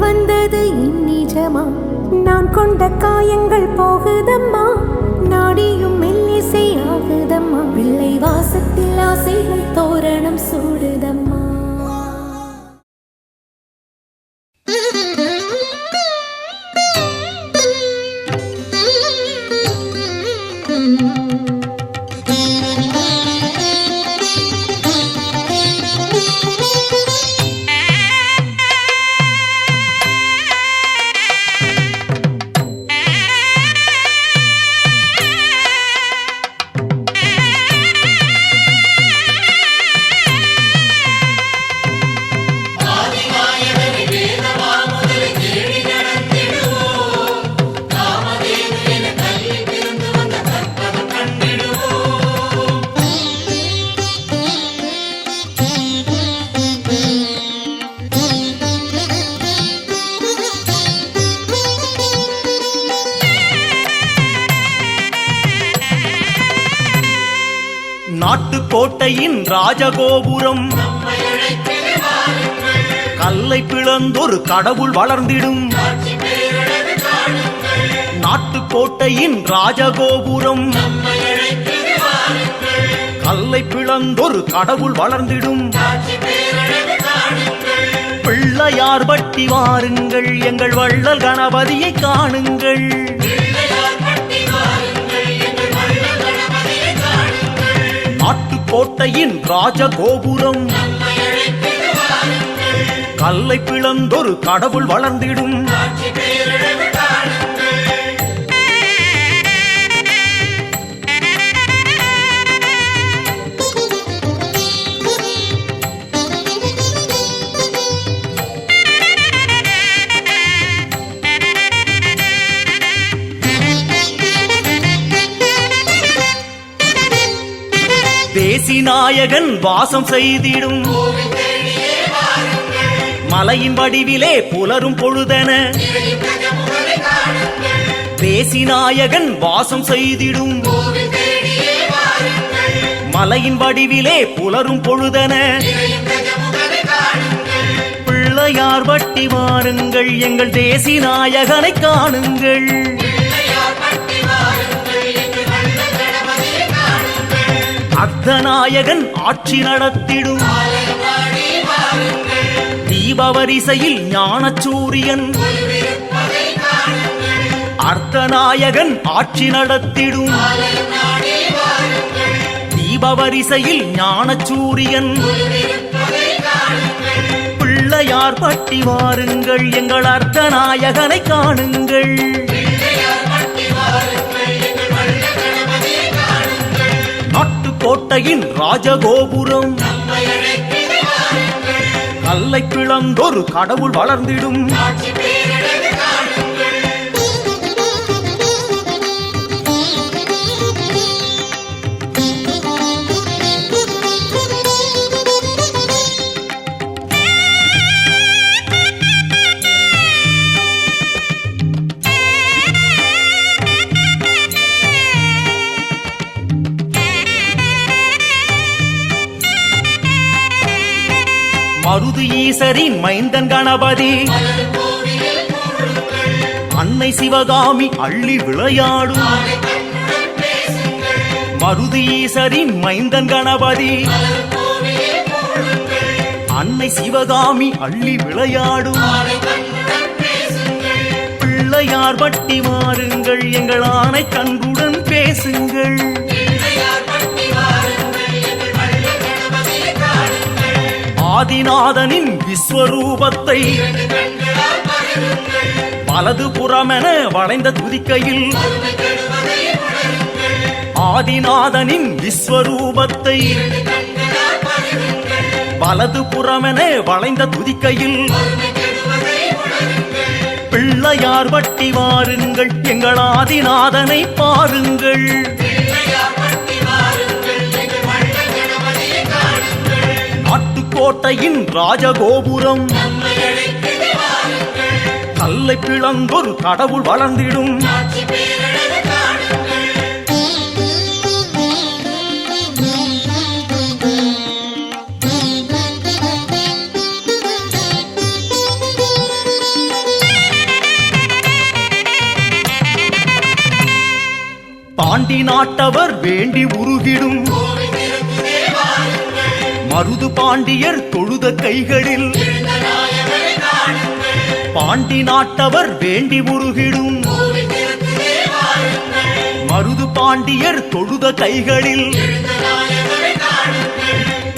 வந்தது இந்நிஜமா? நான் கொண்ட காயங்கள் போகுதம்மா, நாடியும் மெல்லிசை ஆகுதம்மா, பிள்ளை வாசத்தில் ஆசைகள் தோரணம் சூடுதம்மா. நாட்டுக்கோட்டையின் ராஜகோபுரம் கல்லை பிளந்தொரு கடவுள் வளர்ந்திடும். நாட்டுக்கோட்டையின் ராஜகோபுரம் கல்லை பிளந்தொரு கடவுள் வளர்ந்திடும். பிள்ளையார் பட்டி வாருங்கள், எங்கள் வள்ளல் கணபதியை காணுங்கள். நாட்டுக்கோட்டையின் ராஜகோபுரம் கல்லை பிளந்தொரு கடவுள் வளர்ந்திடும். தேசிநாயகன் வாசம் செய்திடும் மலையின் வடிவிலே புலரும் பொழுதென. தேசிநாயகன் வாசம் செய்திடும் மலையின் வடிவிலே புலரும் பொழுதென. பிள்ளையார் பட்டி வாருங்கள், எங்கள் தேசிநாயகனை காணுங்கள். அர்த்தநாயகன் ஆட்சி நடத்திடும் தீபவரிசையில் ஞானசூரியன். அர்த்தநாயகன் ஆட்சி நடத்திடும் தீபவரிசையில் ஞானசூரியன். பிள்ளையார் பட்டி வாருங்கள், எங்கள் அர்த்தநாயகனை காணுங்கள். நாட்டுக்கோட்டையின் ராஜகோபுரம் கல்லை பிளந்தொரு கடவுள் வளர்ந்திடும். மருது ஈசரின் மைந்தன் கணபதி அன்னை சிவகாமி அள்ளி விளையாடும். மருது ஈசரின் மைந்தன் கணபதி அன்னை சிவகாமி அள்ளி விளையாடும். பிள்ளையார் பட்டி வாருங்கள், எங்கள் ஆணை கண்குடன் பேசுங்கள். ஆதிநாதனின் விஸ்வரூபத்தை வலது புறமென வளைந்த துதிக்கையில். ஆதிநாதனின் விஸ்வரூபத்தை வலது புறமென வளைந்த துதிக்கையில். பிள்ளையார் பட்டி வாருங்கள், எங்கள் ஆதிநாதனை பாருங்கள். நாட்டுக்கோட்டையின் ராஜகோபுரம் கல்லை பிளந்தொரு கடவுள் வளர்ந்திடும். நாட்டவர் வேண்டி உருகிடும் மருது பாண்டியர் தொழுத கைகளில் பாண்டி நாட்டவர் வேண்டி உருகிடும் மருது பாண்டியர் தொழுத கைகளில்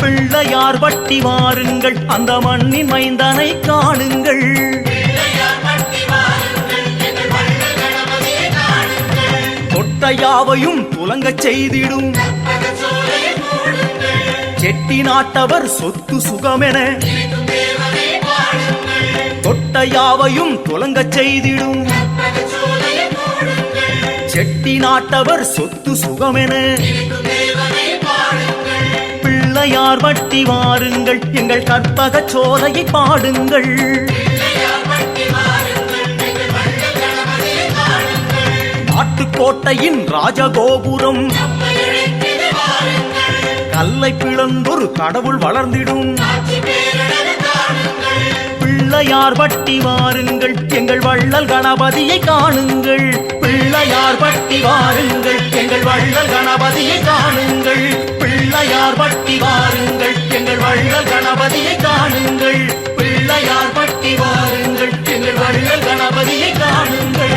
பிள்ளையார் வட்டி வாருங்கள் அந்த மண்ணின் மைந்தனை காணுங்கள் தொட்டையாவையும் துலங்கச் செய்திடும் செட்டி நாட்டவர் சொத்து சுகமென தொட்டையாவையும் துலங்கச் செய்திடும் செட்டி நாட்டவர் சொத்து சுகமென பிள்ளையார் வட்டி வாருங்கள் எங்கள் கற்பக சோலையை பாடுங்கள் நாட்டுக்கோட்டையின் ராஜகோபுரம் கல்லை பிளந்தொரு கடவுள் வளர்ந்திடும் பிள்ளையார் வட்டி வாருங்கள் எங்கள் வள்ளல் கணபதியை காணுங்கள் பிள்ளையார் வட்டி வாருங்கள் எங்கள் வள்ளல் கணபதியை காணுங்கள் பிள்ளையார் வட்டி வாருங்கள் எங்கள் வள்ளல் கணபதியை காணுங்கள் பிள்ளையார் வட்டி வாருங்கள் எங்கள் வள்ளல் கணபதியை காணுங்கள்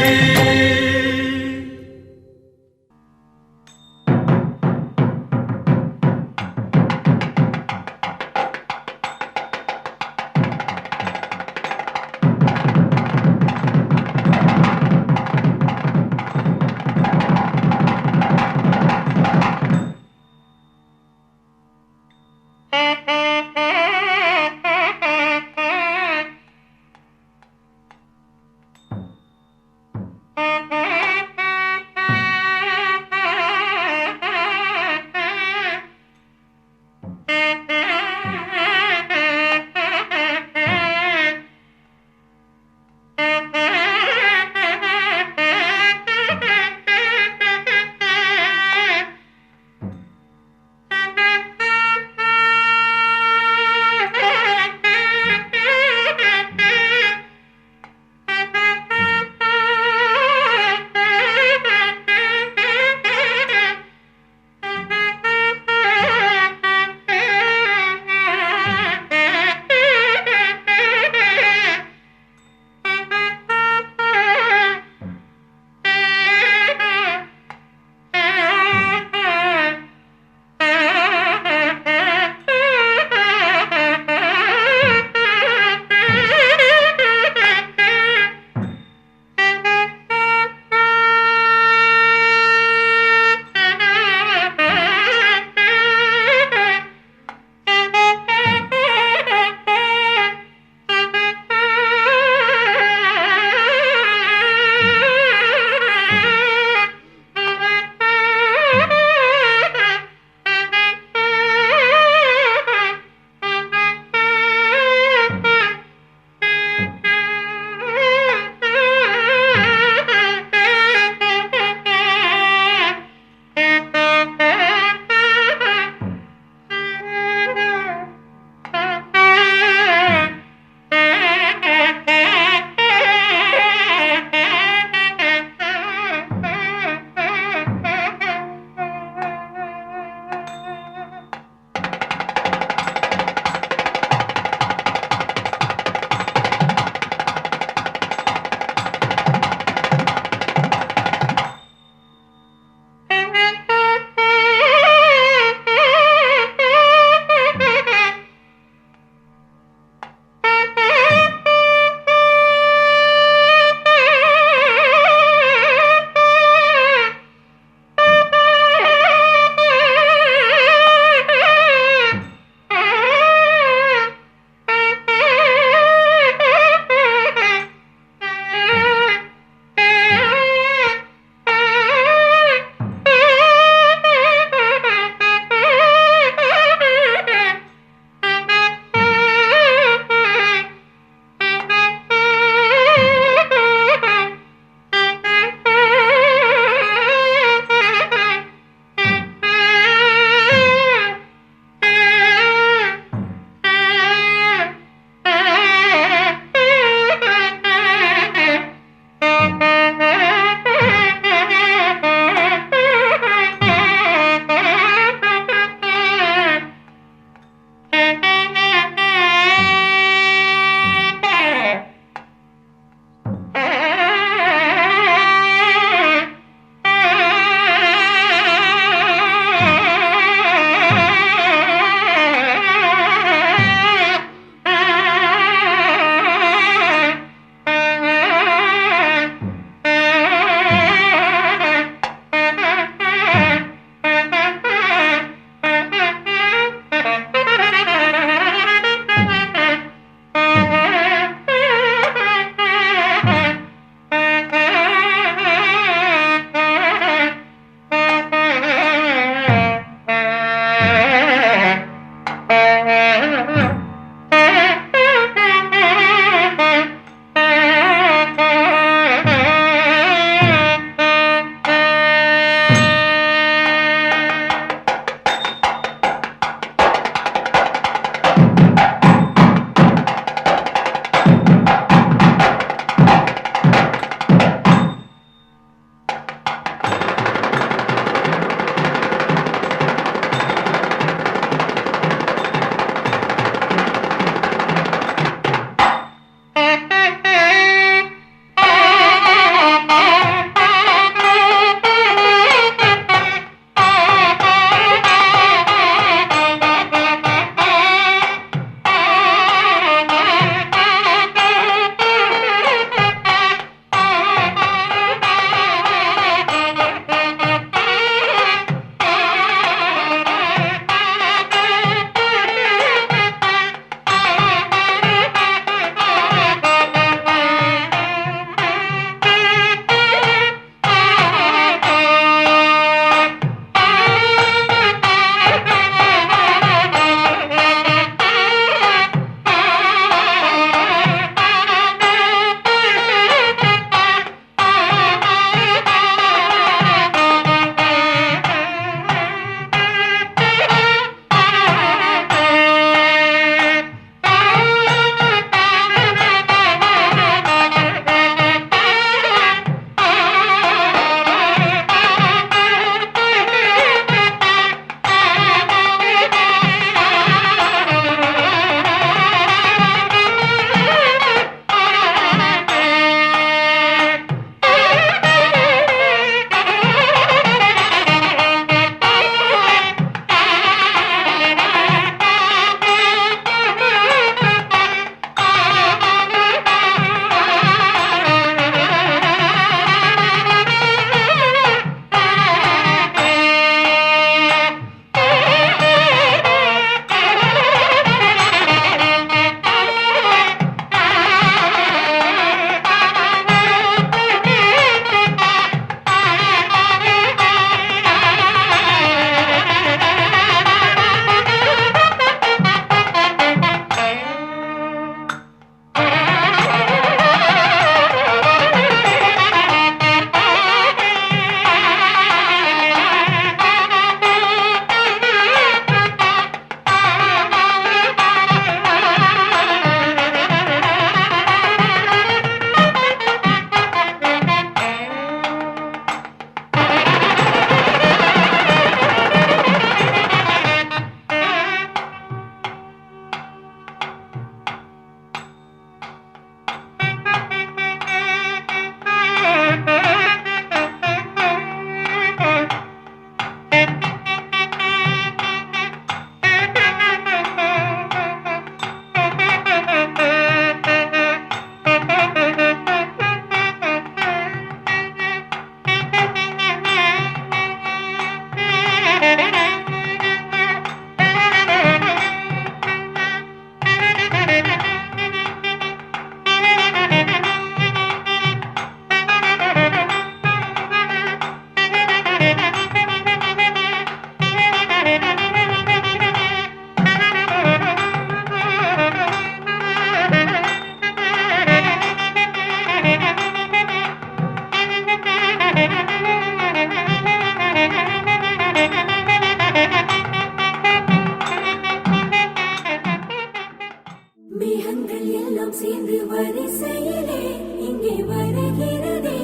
மேகங்கள் எல்லாம் சேர்ந்து வரிசையிலே இங்கே வருகிறதே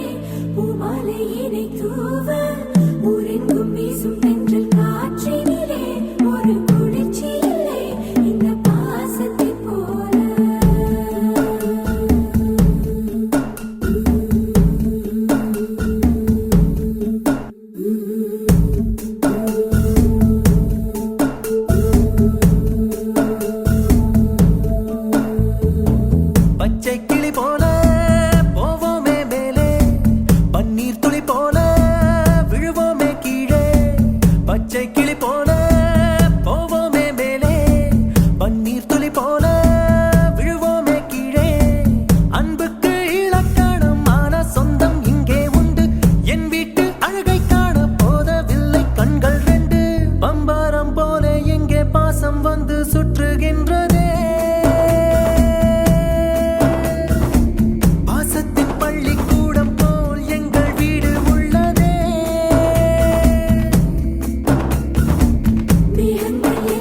பூமாலையினை தூவ ஊரெங்கும் வீசும் தென்றல் காற்றினிலே ஒரு குளிர்ச்சி இல்லை இந்த பாசத்தை போல பச்சை கிளி போல போவோமே மேலே பன்னீர் துளி போல விழுவோமே கீழே பச்சை கிளி போல போவோமே மேலே பன்னீர் துளி போல விழுவோமே கீழே அன்புக்கு இலக்கணமான சொந்தம் இங்கே உண்டு என் வீட்டு அழகை காண போதவில்லை கண்கள் ரெண்டு பம்பரம் போல எங்கே பாசம் வந்து சுற்றுகின்றதே பாசத்தின் பள்ளிக்கூடம் போல் எங்கள் வீடு உள்ளதே மேகங்கள்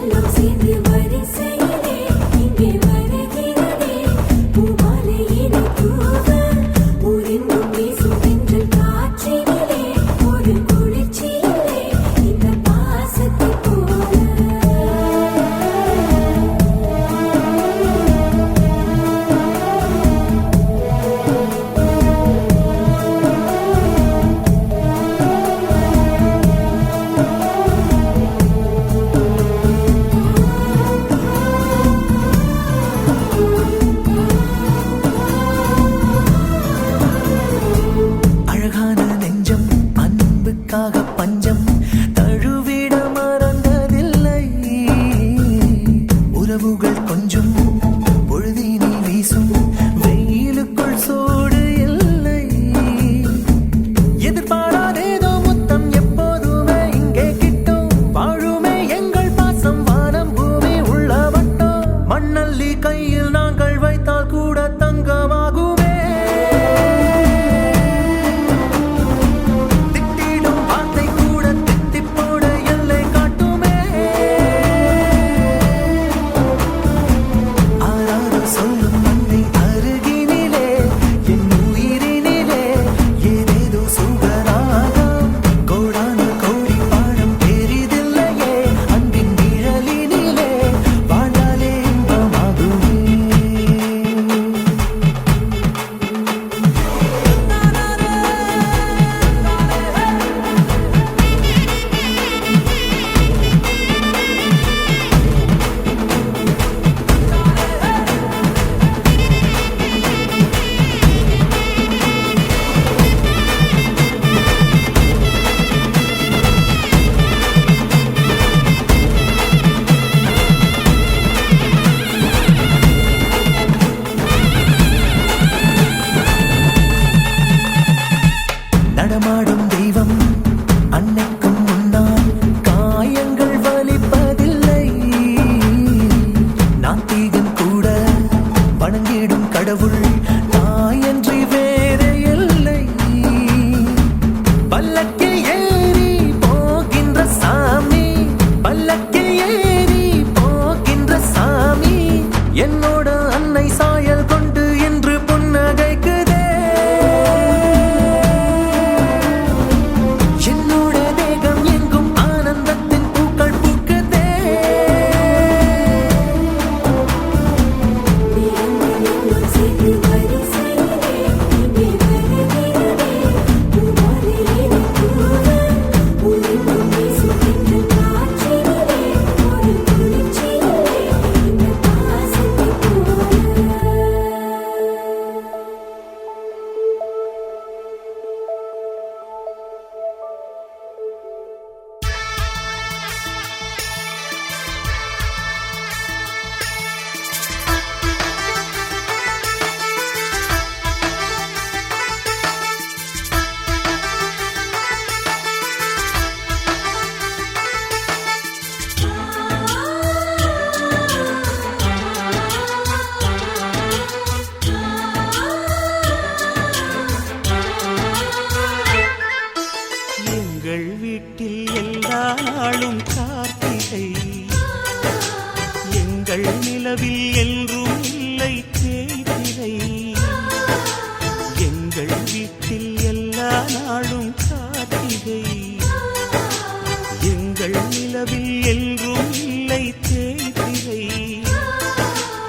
நிலவில் என்றும் இல்லை தேய்திரை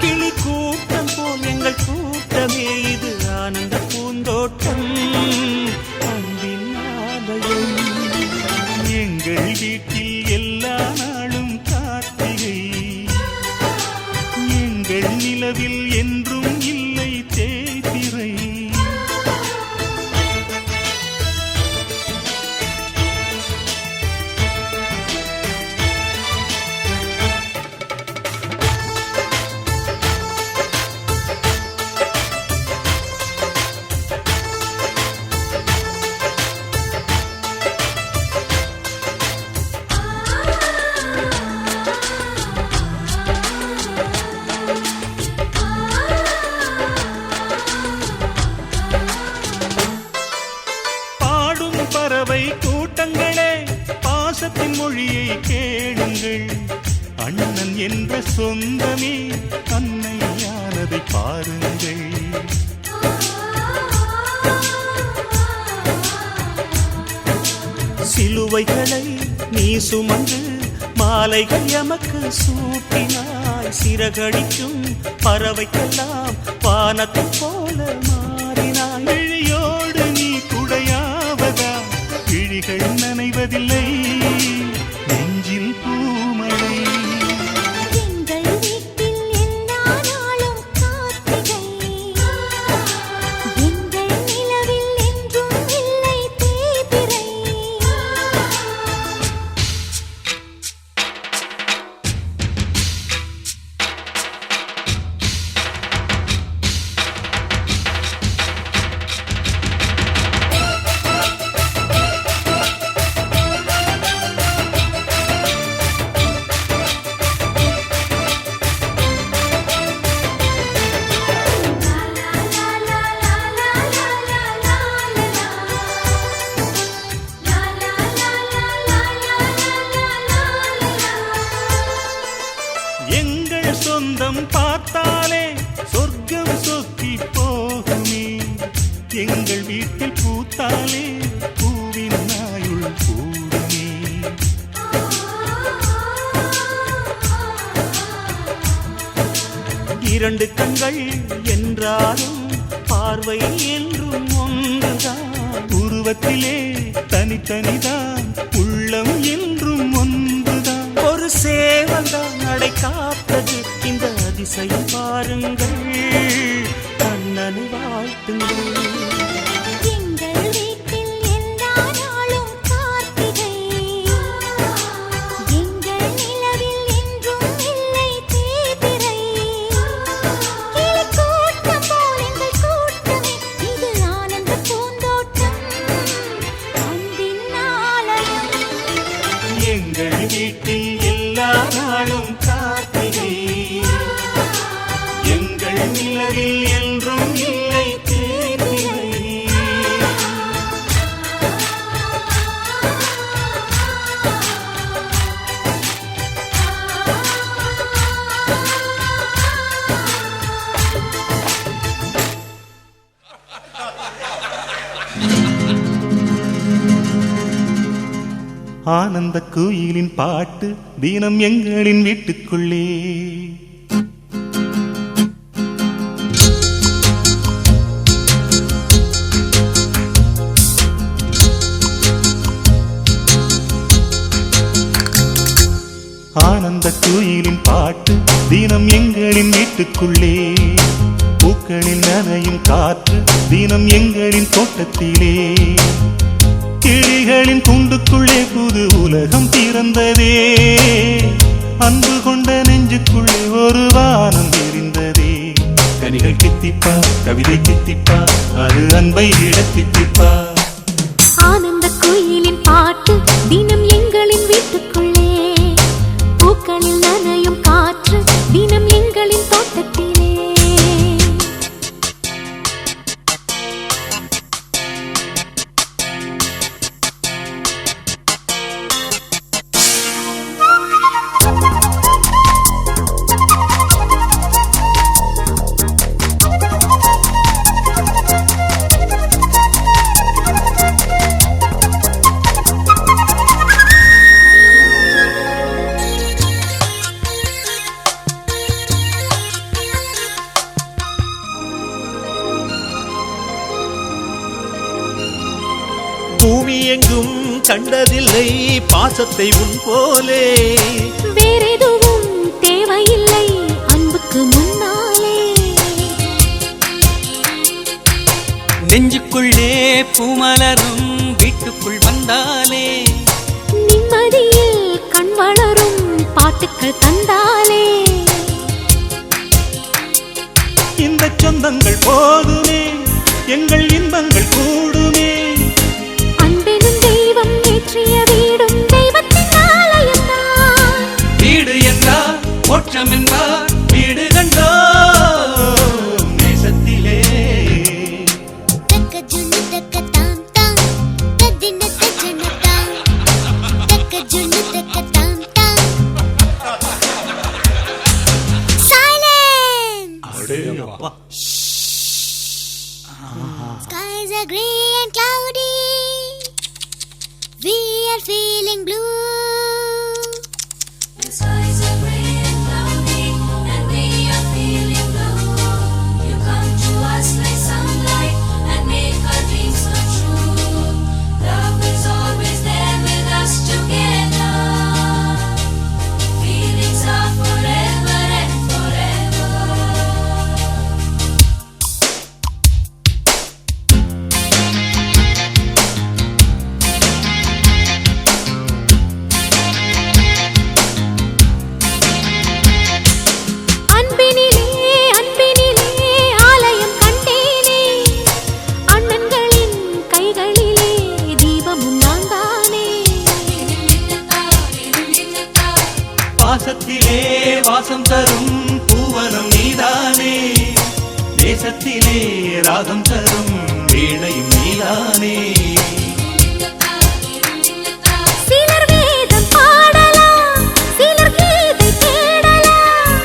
கிளி கூட்டம் போல் எங்கள் கூட்டமே இது ஆனந்த பூந்தோட்டம் அன்பின் ஆலயம் எங்கள் வீட்டில் எல்லா நாளும் கார்த்திகை எங்கள் நிலவில் என்றும் இல்லை தேய்திரை பறவை கூட்டங்களே பாசத்தின் மொழியை கேளுங்கள் அண்ணன் என்ற சொந்தமே அன்னையானதை பாருங்கள் சிலுவைகளை நீ சுமந்து மாலைகள் எமக்கு சூட்டினாய் சிறகடிக்கும் பறவைக்கெல்லாம் வானத்தை போல மாறினாய் விழியோடு நீ குடையாவதா விழிகள் நனைவதில்லை நெஞ்சில் பூமழை எங்கள் வீட்டில் எல்லா நாளும் கார்த்திகை எங்கள் நிலவில் என்றும் இல்லை தேய்பிறை எங்கள் சொந்தம் பார்த்தாலே சொர்க்கம் சொத்தி போகுமே எங்கள் வீட்டில் பூத்தாலே பூவின் நாயுள் கூடுமே இரண்டு கண்கள் என்றாலும் பார்வை என்றும் ஒன்றுதான் உருவத்திலே தனித்தனிதான் உள்ளம் என்றும் ஒன்றுதான் ஒரு சேவல்தான் நடை காத்தது இந்த அதிசயம் பாருங்கள் கண்ணனை வாழ்த்துங்கள் எங்கள் வீட்டில் எல்லா நாளும் கார்த்திகை எங்கள் நிலவில் என்றும் இல்லை தேய்பிறை கிளி கூட்டம் போல் எங்கள் கூட்டமே இது ஆனந்த பூந்தோட்டம் அன்பின் ஆலயம் எங்கள் வீட்டில் எல்லா நாளும் கார்த்திகை எங்கள் நிலவில் என்றும் இல்லை தேய்பிறை ஆனந்த குயிலின் பாட்டு தினம் எங்களின் வீட்டுக்குள்ளே ஆனந்த குயிலின் பாட்டு தினம் எங்களின் வீட்டுக்குள்ளே பூக்களில் நனையும் காற்று தினம் எங்களின் தோட்டத்திலே கிளிகளின் கூண்டுக்குள்ளே புது உலகம் பிறந்ததே அன்பு கொண்ட நெஞ்சுக்குள்ளே ஒரு வானம் எரிந்ததே கனிகள் கித்திப்பா கவிதை கித்திப்பா அது அன்பை இடத்தித்திப்பா ஆனந்த குயிலின் பாட்டு தினம் எங்களின் வீட்டுக்குள்ளே பூக்களில் நனையும் காற்று தினம் எங்களின் தோட்டத்திலே கண்டதில்லை பாசத்தை உன் போலே. வேறெதுவும் தேவையில்லை அன்புக்கு முன்னாலே. நெஞ்சுக்குள்ளே பூமலரும் வீட்டுக்குள் வந்தாலே. நிம்மதியில் கண் வளரும் பாட்டுக்கள் தந்தாலே. இந்த சொந்தங்கள் போதுமே எங்கள் இன்பங்கள் கூடுமே. அன்பெனும் தெய்வம் ஏற்றிய வீடும் தெய்வத்தின் ஆலயம்தான். வீடு என்றார் மோட்சம் என்றார் வீடு கண்டோ நேசத்திலே. தக்க ஜுனு தக்க தாம் தாம் தத்தின தஜன தாம். தக்க ஜுனு தக்க தாம் தாம். Silence. அடே அப்பா. Skies are grey and cloudy. We are feeling blue. The skies are grey and cloudy, and we are feeling blue. You come to us like sunlight and make our dreams come true. Love is always there with us together. Feelings are forever and forever. அன்பினிலே அன்பினிலே ஆலயம் கண்டேனே. அண்ணன்களின் கைகளிலே தீபமும் நான் தானே. பாசத்திலே வாசம் தரும் பூவனம் நீதானே. தேசத்திலே ராகம் தரும் வீணையும் நீதானே. சிலர் வேதம் பாடலாம், சிலர் கீதை தேடலாம்.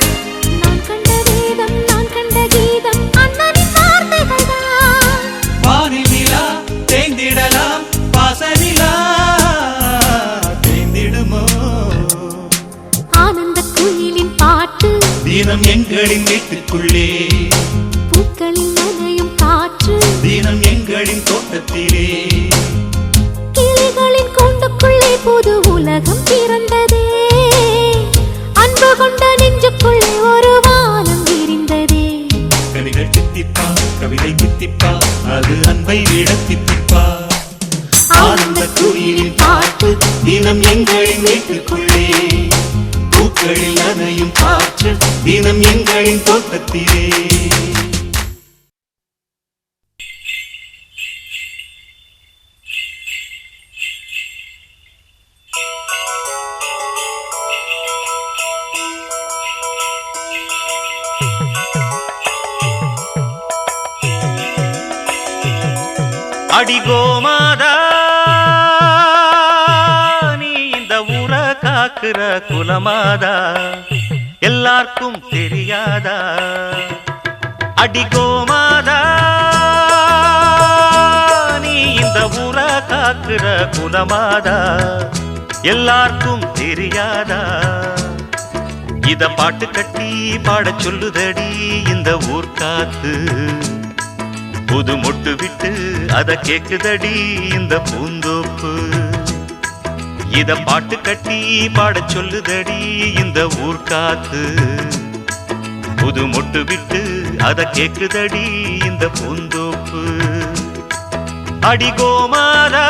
நான் கண்ட வேதம் நான் கண்ட கீதம் அண்ணனின் வார்த்தைகள்தான். வானில் நிலா தேய்ந்திடலாம் பாசனிலா தேய்ந்திடுமோ. ஆனந்த குயிலின் பாட்டு தினம் எங்களின் வீட்டுக்குள்ளே. பூக்களின் நனையும் காற்று தினம் எங்களின் தோட்டத்திலே. கிளிகளின் கூண்டுக்குள்ளே புது உலகம் பிறந்ததே. அன்பு கொண்ட நெஞ்சுக்குள்ளே ஒரு வானம் விரிந்ததே. கவிகள் தித்திப்பா கவிதை தித்திப்பா அது அன்பை விட தித்திப்பா. ஆனந்த குயிலின் பாட்டு தினம் எங்களின் வீட்டுக்குள்ளே. பூக்களில் நனையும் காற்று தினம் எங்களின் தோட்டத்திலே. அடிகோமாதா நீ இந்த ஊர காக்குற குலமாதா எல்லாருக்கும் தெரியாதா. அடிகோமாதா நீ இந்த ஊர காக்குற குலமாதா எல்லாருக்கும் தெரியாதா. இத பாட்டு கட்டி பாடச் சொல்லுதடி இந்த ஊர் காத்து. புது மொட்டு விட்டு அத கேக்குதடி இந்த பூந்தோப்பு. இத பாட்டு கட்டி பாடச் சொல்லுதடி இந்த ஊர் காத்து. புது மொட்டு விட்டு அத கேக்குதடி இந்த பூந்தோப்பு. அடிகோமாதா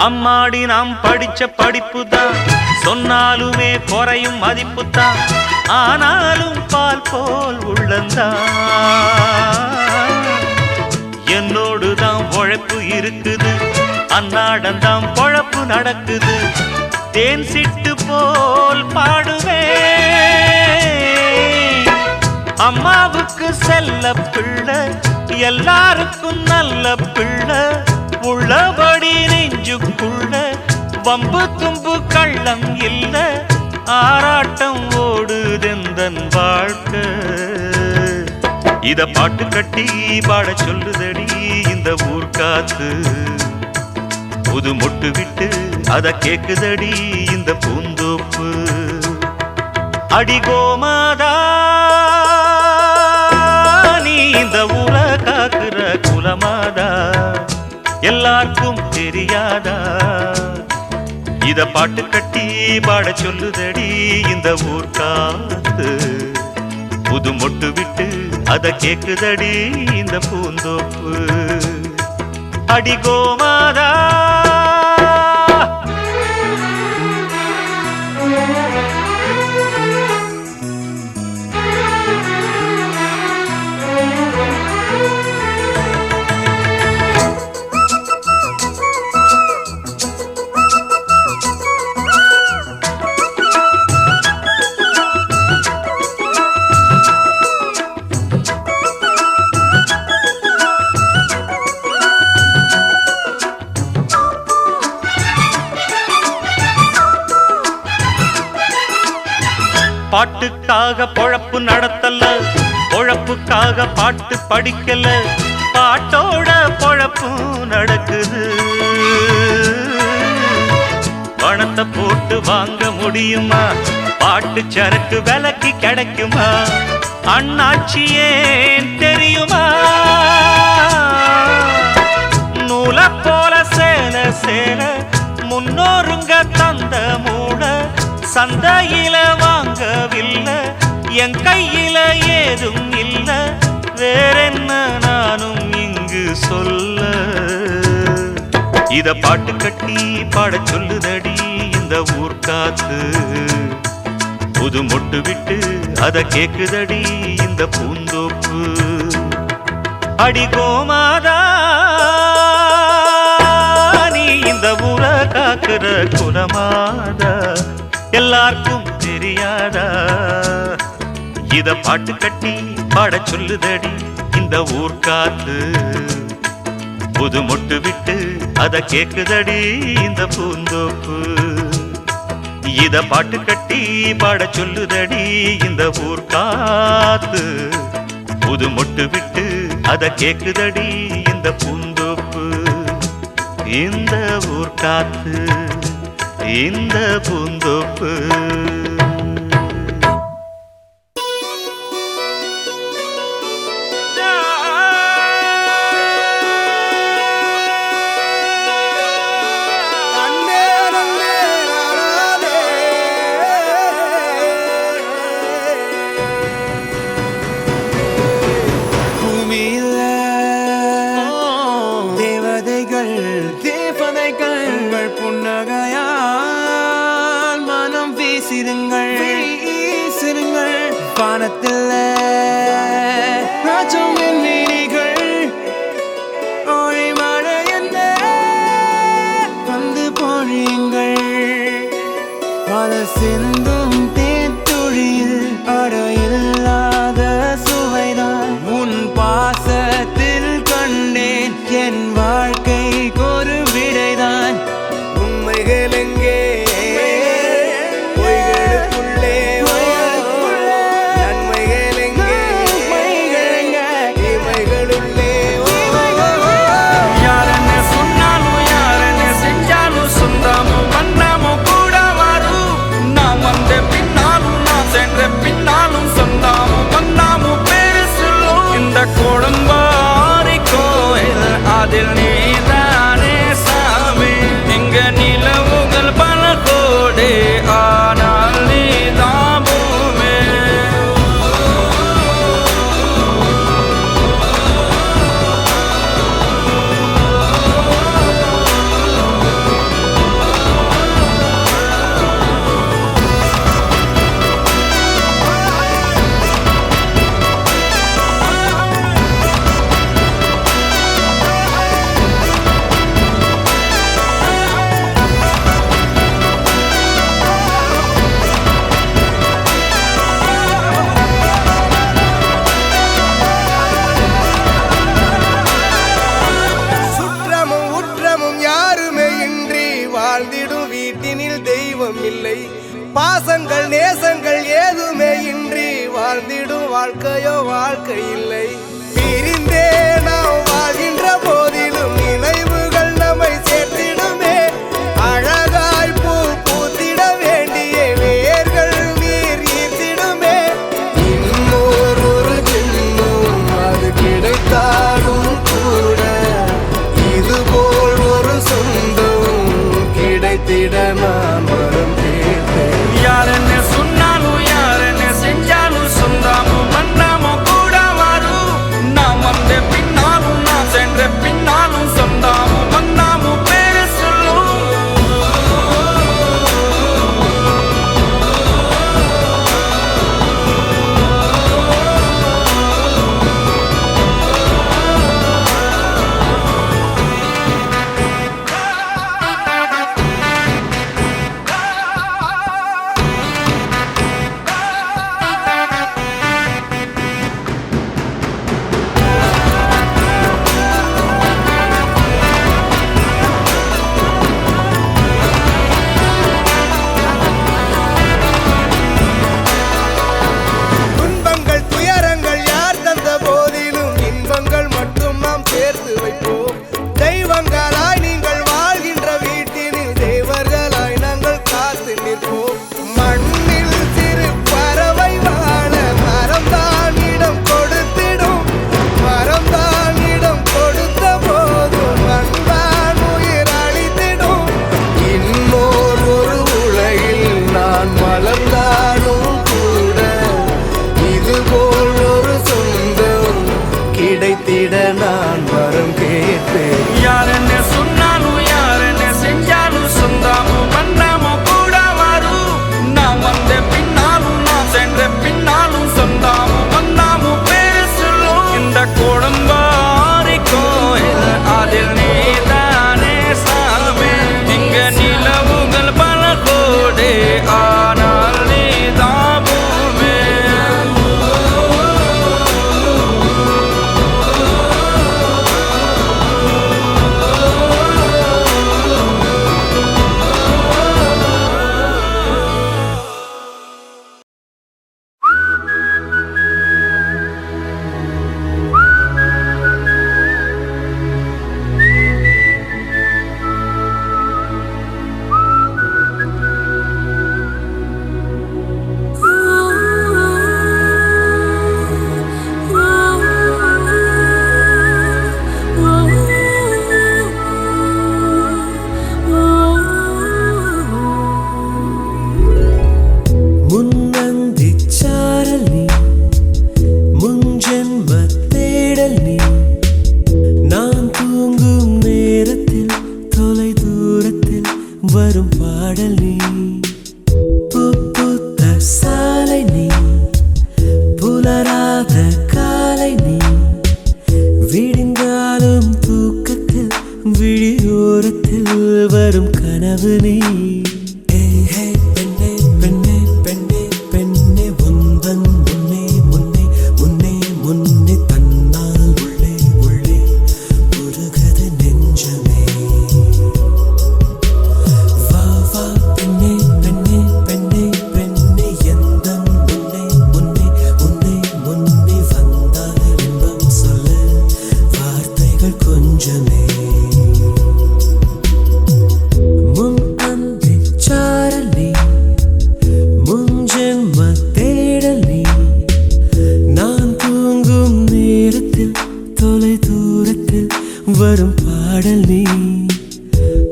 அம்மாடி நாம் படிச்ச படிப்புதான் சொன்னாலுமே குறையும் மதிப்புதான். ஆனாலும் பால் போல் உள்ளந்தான் என்னோடுதான் உழைப்பு இருக்குது. அன்னாடந்தான் பொழப்பு நடக்குது. தேன் சிட்டு போல் பாடுவேன் அம்மாவுக்கு செல்ல பிள்ளை எல்லாருக்கும் நல்ல பிள்ளை உள்ளபடி நெஞ்சுக்குள்ள வம்பு தும்பு கள்ளம் இல்ல ஆராட்டம் ஓடுதெந்தன் வாழ்க்கை இத பாட்டு கட்டி பாட சொல்லுதடி இந்த ஊர் காத்து புது மொட்டு விட்டு அத கேக்குதடி இந்த பூந்தோப்பு அடி கோமாதா நீ இந்த ஊர காக்குற குலமாதா எல்லாருக்கும் தெரியாதா இத பாட்டு கட்டி பாட சொல்லுதடி இந்த ஊர் காத்து புது மொட்டு விட்டு அத கேக்குதடி இந்த பூந்தோப்பு அடி கோமாதா பாட்டுக்காக பொழப்பு நடத்தல பொழப்புக்காக பாட்டு படிக்கல பாட்டோட பொழப்பு நடக்குது பணத்தை போட்டு வாங்க முடியுமா பாட்டு சரக்கு விலைக்கு கிடைக்குமா அண்ணாச்சி ஏன் தெரியுமா நூலை போல சேல சேல முன்னோருங்க தந்த மூட சந்தையில வாங்கவில்லை என் கையில ஏதும் இல்ல வேறென்ன நானும் இங்கு சொல்ல இத பாட்டு கட்டி பாட சொல்லுதடி இந்த ஊர் காத்து புது மொட்டு விட்டு அத கேக்குதடி இந்த பூந்தோப்பு அடி கோமாதா நீ இந்த ஊர காக்குற குலமாதா எல்லாருக்கும் தெரியாதா இத பாட்டு கட்டி பாட சொல்லுதடி இந்த ஊர் காத்து புது மொட்டு விட்டு அத கேக்குதடி இந்த பூந்தோப்பு இத பாட்டு கட்டி பாட சொல்லுதடி இந்த ஊர் காத்து புது மொட்டு விட்டு அத கேக்குதடி இந்த பூந்தோப்பு இந்த ஊர் காத்து இந்த பூந்தோப்பு வானத்தில் ராஜம் மீனிகள் ஓடி மழை என்ன வந்து பொழியுங்கள் பல சிந்தும் தேத்துழியில் அடையில்லாத சுவைதான் உன் பாசத்தில் கண்டேன் என் வாழ்க்கைக்கு ஒரு விடைதான் உண்மைகள் எங்கே பொய்களுக்கு தெய்வம் இல்லை. பாசங்கள் நேசங்கள் ஏதுமே இன்றி வாழ்ந்திடும் வாழ்க்கையோ வாழ்க்கை இல்லை. பிரிந்தே நாம் வாழ்கின்ற போதிலும் நினைவுகள் நம்மை சேர்த்திடுமே. அழகாய் பூ பூத்திட வேண்டிய வேர்கள் நீர் ஈர்த்திடுமே. இன்னொரு ஜென்மம் அது கிடைத்தாலும் கூட இதுபோல் ஒரு சொந்தம் கிடைத்திட நான் வரம் கேட்டேன். யாருன்னு சொன்னாலும் யாருன்னு செஞ்சாலும் சொந்தாமும் மன்னாமும் கூட வரும். நான் வந்த பின்னாலும் நான் சென்ற பின்னாலும் சொந்தாமும் மன்னாமும் பேரு சொல்லும். துன்பங்கள் துயரங்கள் யார் தந்த போதிலும் இன்பங்கள் மட்டும் நாம் சேர்த்து வைப்போம். தெய்வங்களாய் நீங்கள் வாழ்கின்ற வீட்டினில் தேவர்களாய் நாங்கள் காத்து நிற்போம். மண்ணில் சிறு பறவை வாழ மரம்தான் இடம் கொடுத்திடும். மரம்தான் இடம் கொடுத்த போதும் மண்தான் உயிர் அளித்திடும். இன்னொரு உலகில் நான் வளர்ந்தாலும் கூட இதுபோல் ஒரு சொந்தம் கிடைத்திட நான் வரம் கேட்பேன். யாருன்னு சொன்னாலும் யாருன்னு செஞ்சாலும் சொந்தாமும் மன்னாமும் கூட வரும். நான் வந்த பின்னாலும் நான் சென்ற பின்னாலும் சொந்தாமும் மன்னாமும் பேரு சொல்லும். இந்த குடும்பாரி கோயில் அதில் நீதானே சாமி. இங்க நிலவுகள் பல கோடி ஆனால் நீதான் பூமி. முன்னந்திச்சாரல் நீ முன்ஜென்ம தேடல் நீ. நான் தூங்கும் நேரத்தில் தொலை தூரத்தில் வரும் பாடல் நீ. பூத்த சாலை நீ புலராத காலை நீ. விடிந்தாலும் தூக்கத்தில் விழியோரத்தில் வரும் கனவு நீ. பெண்ணே பெண்ணே பெண்ணே பெண்ணே உந்தன் முன்னே முன்னே முன்னே முன்னே தன்னால் உள்ளே உள்ளே உருகுது நெஞ்சமே. வா வா பெண்ணே பெண்ணே பெண்ணே பெண்ணே எந்தன் முன்னே முன்னே முன்னே முன்னே வந்தால் இன்பம் சொல்ல வார்த்தைகள் கொஞ்சமே. முன் அந்திச்சாரல் நீ முன்ஜென்ம தேடல் நீ. நான் தூங்கும் நேரத்தில் தொலை தூரத்தில் வரும் பாடல் நீ.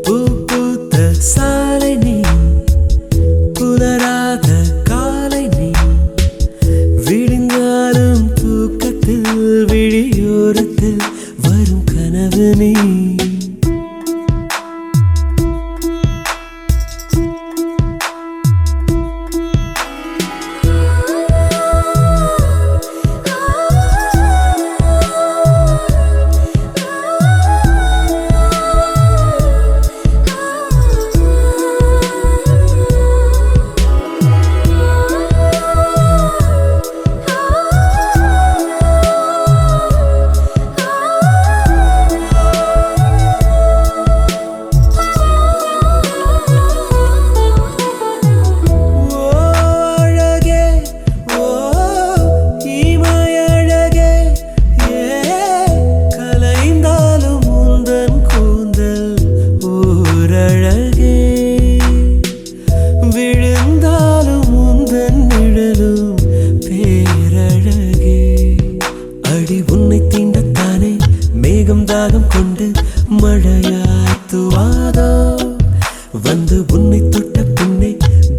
பூத்த சாலை நீ புலராத காலை நீ. விடிந்தாலும் தூக்கத்தில் விழியோரத்தில் வரும் கனவு நீ. மேகம் தாகம் கொண்டு மழையாத்துவாதோ வந்து உன்னை தொட்ட பின்னே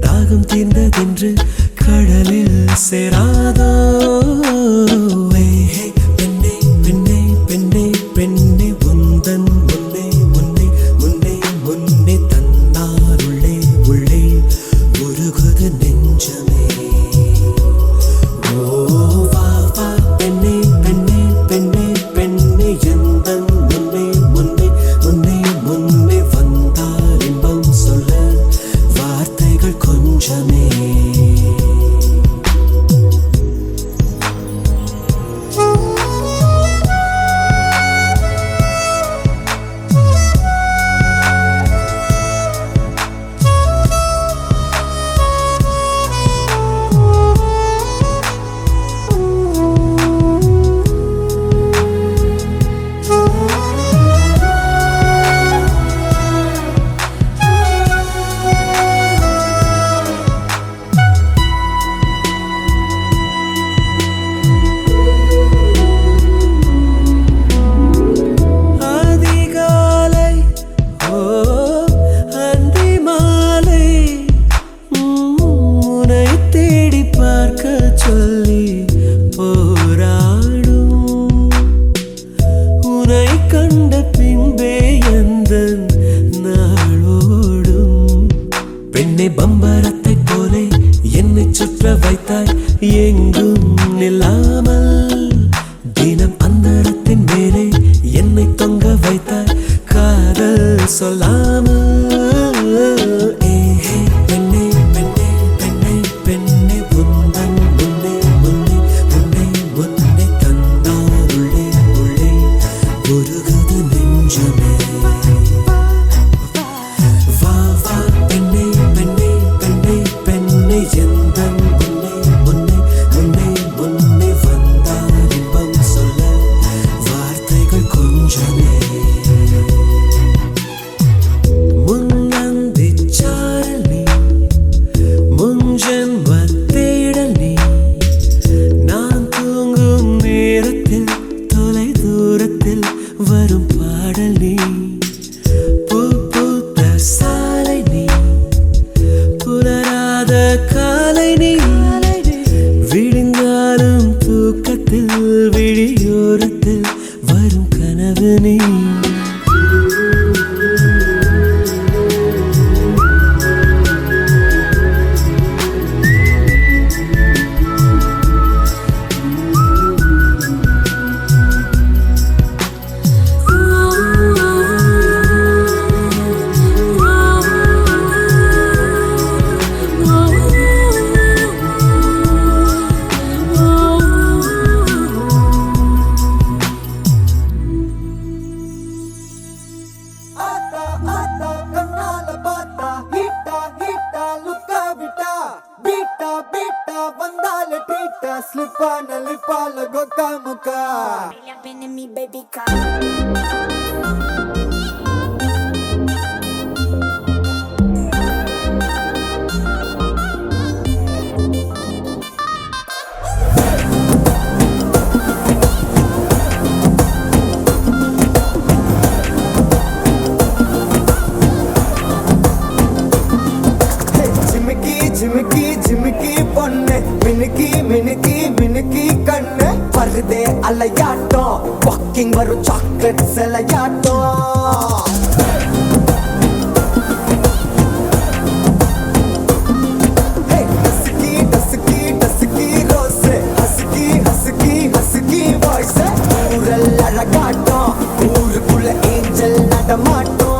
தாகம் தீர்ந்ததென்று கடலில் சேராதோ பெண்ணே பெண்ணே பெண்ணே பெண்ணே உந்தன் முன்னே முன்னே முன்னே முன்னே தன்னார் உள்ளே உள்ளே உருகுது நெஞ்சமே வா வா பெண்ணே பெண்ணே பெண்ணே பெண்ணே எந்தன் முன்னே முன்னே முன்னே முன்னே வந்தால் இன்பம் சொல்ல வார்த்தைகள் கொஞ்சமே பம்பரத்தை போலே என்னை சுற்ற வைத்தாய் எங்கும் நில்லாமல் தினம் அந்தரத்தின் மேலே என்னை தொங்க வைத்தாய் காதல் சொல்லாமல் பெண்ணே பெண்ணே பெண்ணே பெண்ணே உந்தன் முன்னே முன்னே முன்னே முன்னே தந்தார் உள்ளே உள்ளே உருகுது நெஞ்சமே வரும் பாடல் நீ பூ பூத்த சாலை நீ புலராத காலை நீ விழுந்தாலும் தூக்கத்தில் விழியோரத்தில் வரும் கனவு நீ Slipana lipala goka muka. Been in me, baby, come. Jimiki, Jimiki, ponne, miniki, miniki, miniki, kanne, parde alayato, walking varu chocolate selayato. Hey, husky, husky, husky, rose, husky, husky, husky voice, ural alagato, urukula angel nadamato.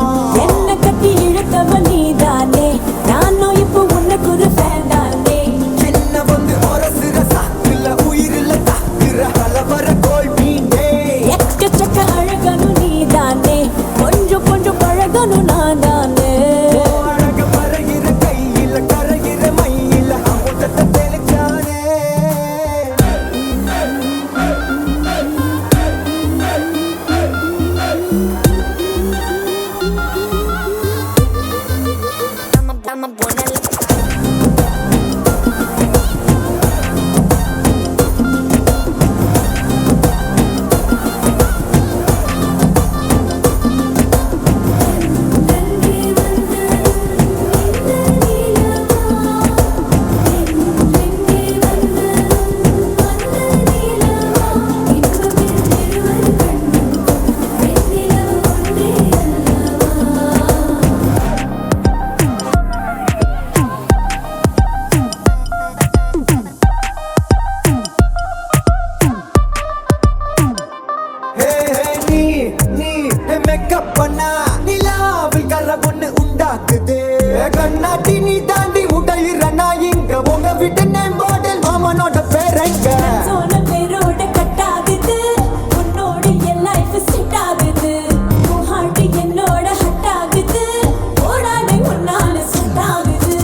என்ன கட்டி இழுத்தவ நீதானே நானோ இப்போ உனக்கு ஒரு fan தானே என்ன வந்து ஒரசுற சாக்குல உயிரில தாக்குற கலவர கோல் மீனே எக்கச்சக்க அழகனும் நீதானே கொஞ்சம் கொஞ்சம் பழகனும் நான் தானே அழக பறகிற கையில கரைகிற மயில அமுதத்தை தெளிச்சானே I'm a buena. மேக்கப் பண்ணா நிலாவில் கர ஒண்ணு உண்டாக்குது கண்ணாட்டி நீ தாண்டி உடையிறனா இங்க உங்க வீட்டு நேம் மாடல் மாமனோட பேரங்க சோன பேரோட கட் ஆகுது உன்னோட என் லைஃப் செட் ஆகுது உன் ஹார்ட் என்னோட ஹட் ஆகுது ஓடானே உன்னால செட் ஆகுது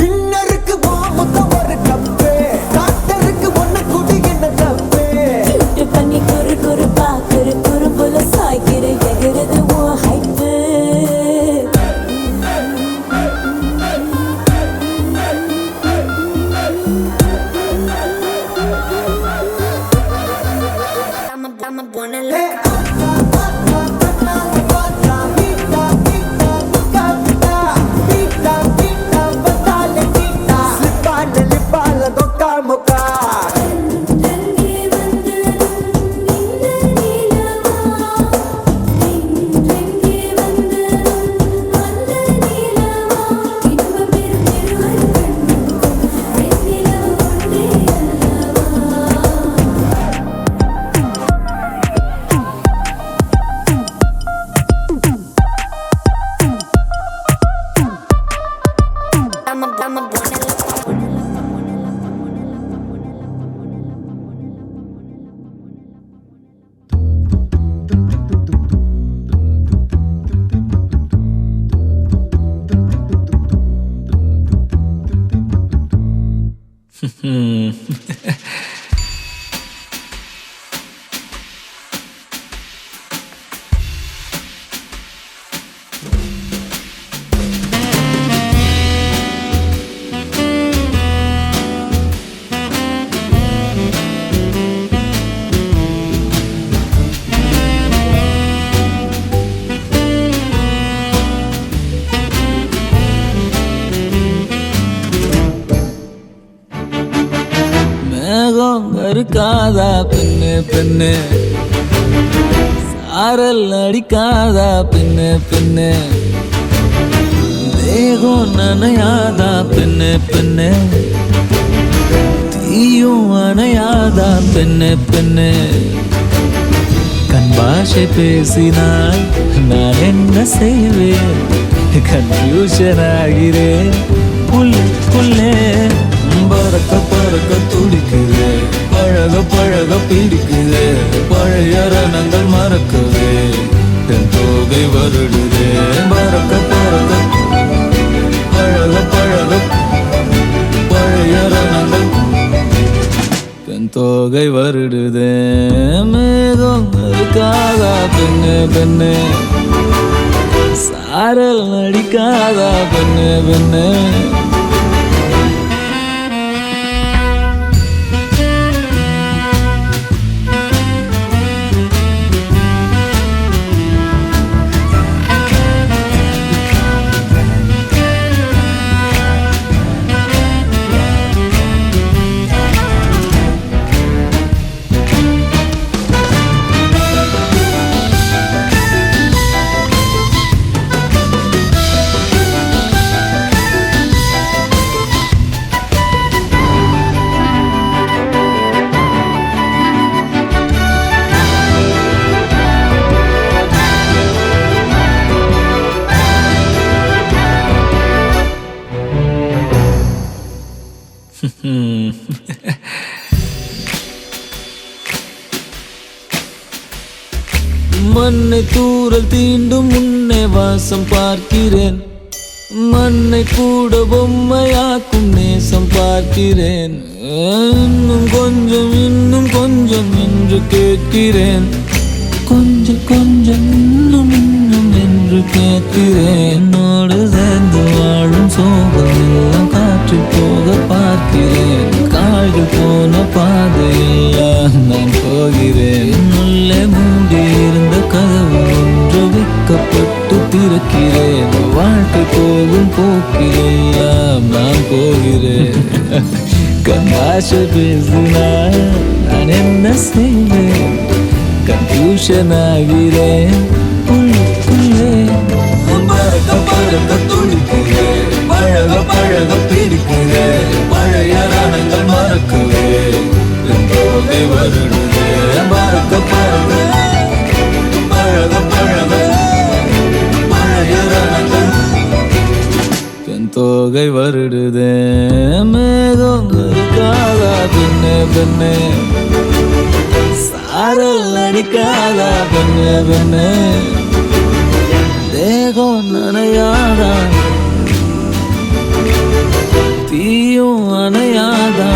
டின்னருக்கு வா மொத்தம் ஒரு கப்பு டாக்டருக்கு ஒண்ணு குடி என்ன தப்பு கிட்ட பண்ணி குறு குறு பாக்குற குறும்புல சாய்க்கிற எகிறது உன் ஹைப்பு I'm a buona இருக்காதா பெண்ணு பெண்ணு சாரல் அடிக்காதா பெண்ணு பெண்ணு தேகம் நனையாதா பெண்ணு பெண்ணு தீயும் அணையாதா பெண்ணு பெண்ணு கண் பாஷை பேசினால் நான் என்ன செய்வேன் கன்ஃபியூஷன் ஆகிறேன் புல்லே பறக்க பறக்க துடிக்குது பழக பழக பிடிக்குது பழைய ரணங்கள் மறக்குது தென் தோகை வருடுது பறக்க பறக்க பழக பழக பழைய ரணங்கள் தென் தோகை வருடுது மேகம் இருக்காதா பெண்ணு பெண்ணு சாரல் அடிக்காதா பெண்ணு பெண்ணு மண்ணை தூரல் தீண்டும் முன்னே வாசம் பார்க்கிறேன் மண்ணை கூட பொம்மையாக்கும் நேசம் பார்க்கிறேன் இன்னும் கொஞ்சம் என்று கேட்கிறேன் கொஞ்சம் கொஞ்சம் இன்னும் என்று கேட்கிறேன் என்னோடு சேர்ந்து வாழும் சோகம் எல்லாம் காற்றில் போக பார்க்கிறேன் காய்கள் போன பாதையெல்லாம் நான் போகிறேன் உள்ளே மூடி இருந்த கதவு ஒன்று விற்கப்பட்டு திறக்கிறேன் வாழ்க்கை போகும் போக்கிலெல்லாம் நான் போகிறேன் கண்ணாசை பேசினால் நான் என்ன செய்வேன் கன்ஃபியூஷன் ஆகிறேன் உள்ளுக்குள்ளே பறக்க பறக்க துடிக்கிறேன் பழக பழக பிடிக்கிறேன் பழைய ரணங்கள் மறக்கவே போதை வருடுது பறக்க பறக்க பழக பழக நினைக்கிறேனே தேகம் நனையாதா தீயும் அணையாதா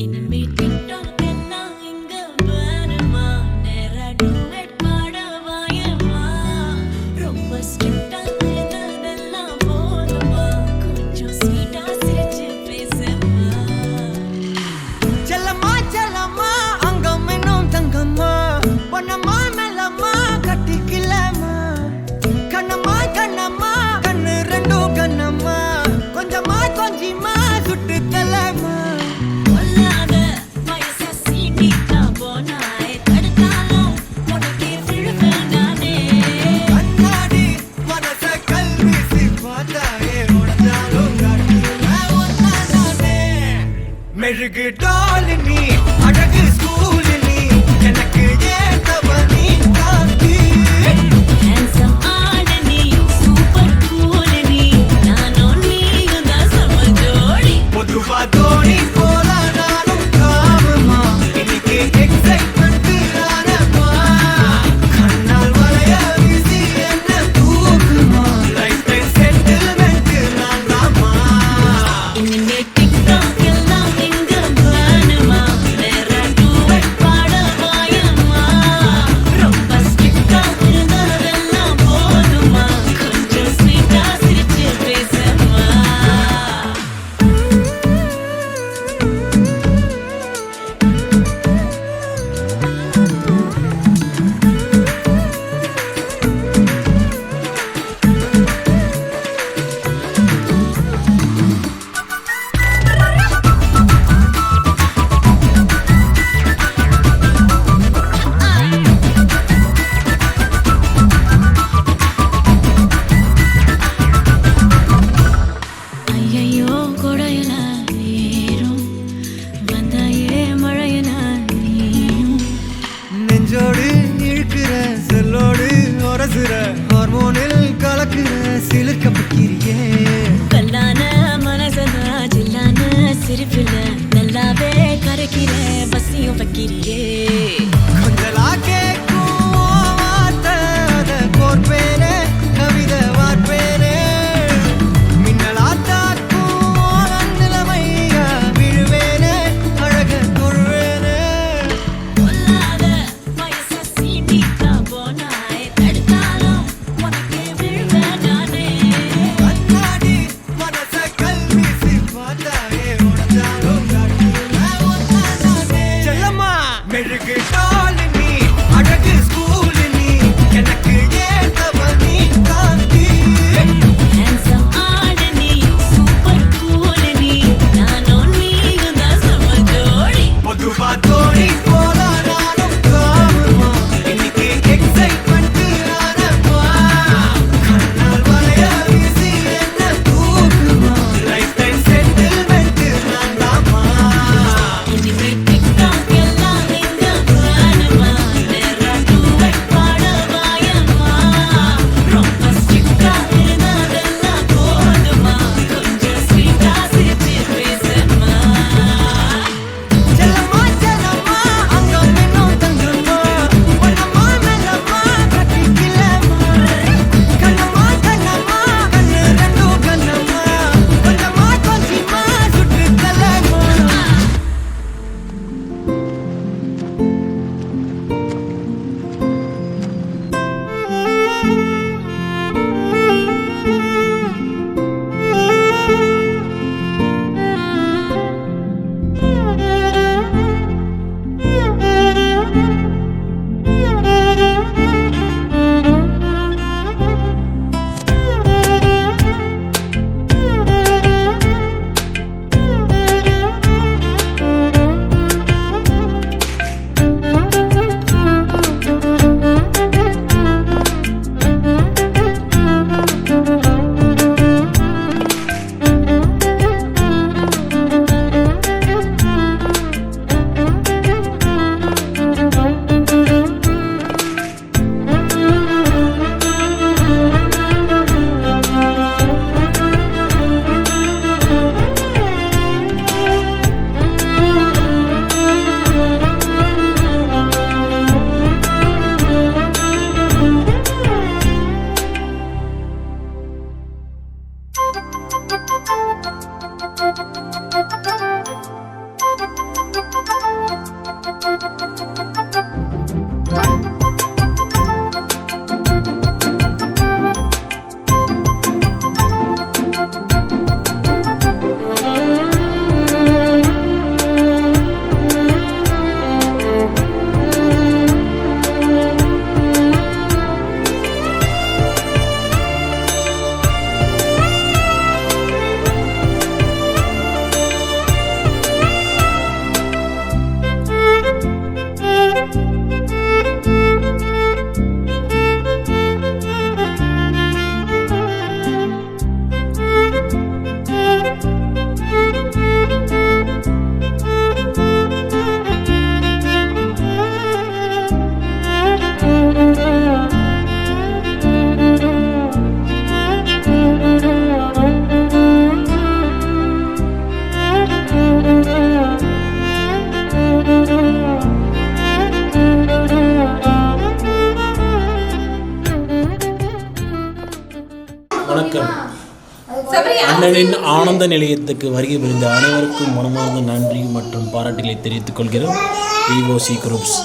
இனிமே டிக்டாக் எல்லாம் இங்க வேணுமா நேரா டூயட் பாட வாயமா ரொம்ப ஸ்ட்ரிக்டா இருந்ததெல்லாம் போதுமா கொஞ்சம் ஸ்வீட்டா சிரிச்சு பேசமா செல்லம்மா செல்லம்மா அங்கம் இன்னும் தங்கம்மா பொன்னம்மா மெல்லம்மா கட்டிக்கலாமா கண்ணம்மா கண்ணம்மா கண்ணு ரெண்டும் கண்ணம்மா கொஞ்சமா கொஞ்சிமா சுட்டு தலமா கொல்லாத வயச சீட்டிட்டா போனாய் தடுத்தாலும் உனக்கே விழுவேன் நானே கண்ணாடி மனச கல்வீசி பார்த்தாயே உடஞ்சாலும் காட்டுவேன் ஒன்னானே மெழுகு டால் நீ அழகு ஸ்கூல் நீ எனக்கு ஏத்தவ நீ காந்தி ஹேண்ட்ஸம் ஆட நீ சூப்பர் கூல் நீ நானும் நீயும் தான் சம ஜோடி பொதுவா தோணி போல நானும் காமமா இன்னைக்கு எக்ஸைட்மெண்ட் ஆனமா கண்ணால் வளைய வீசி என்ன தூக்குமா லைஃப் டைம் செட்டில்மெண்ட் நான் தாமா இனிமே டிக்டாக் எல்லாம் இங்க வேணுமா நேரா வணக்கம். அண்ணனின் ஆனந்த நிலையத்துக்கு வருகை புரிந்த அனைவருக்கும் மனமார்ந்த நன்றி மற்றும் பாராட்டுகளை தெரிவித்துக் கொள்கிறோம். VOC groups.